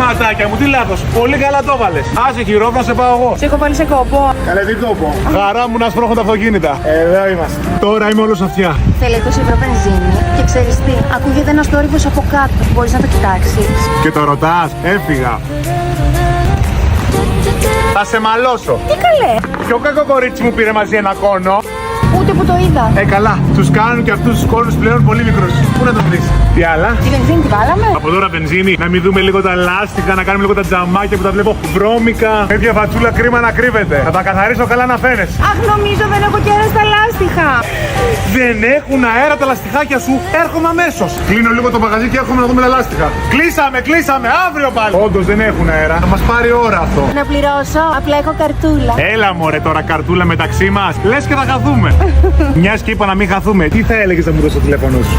Ματάκια μου, τι λάθος. Πολύ καλά το έβαλες. Άσε χειρόφρον, σε πάω εγώ. Σε έχω βάλει σε κόπο. Καλέ, τι κόπο. Χαρά μου να σπρώχνω τα αυτοκίνητα. Εδώ είμαστε. Τώρα είμαι όλος αυτιά. Θέλει 20 ευρώ βενζίνη. Και ξέρεις τι, ακούγεται ένας θόρυβος από κάτω. Μπορείς να το κοιτάξεις. Και το ρωτάς, έφυγα. Θα σε μαλώσω. Τι καλέ. Ποιο κακό κορίτσι μου πήρε μαζί ένα κόνο. Ούτε που το είδα. Καλά, τους κάνουν και αυτούς τους κόνους πλέον πολύ μικρούς. Πού να τον βρεις. Τι άλλα. Τη βενζίνη τη βάλαμε. Από τώρα βενζίνη, να μην δούμε λίγο τα λάστιχα, να κάνουμε λίγο τα τζαμάκια που τα βλέπω βρώμικα. Τέτοια φατσούλα κρίμα να κρύβεται. Θα τα καθαρίσω καλά να φαίνεσαι. Αχ, νομίζω δεν έχω και αέρα στα λάστιχα. Δεν έχουν αέρα τα λαστιχάκια σου, έρχομαι αμέσως. Κλείνω λίγο το μαγαζί και έρχομαι να δούμε τα λάστιχα. Κλείσαμε, αύριο πάλι. Όντως δεν έχουν αέρα, θα μας πάρει ώρα αυτό. Να πληρώσω, απλά έχω καρτούλα. Έλα μωρέ τώρα καρτούλα μεταξύ μας, λες και θα χαθούμε. Μιας και είπα να μην χαθούμε, τι θα έλεγες να μου δώσει το τηλέφωνο σου.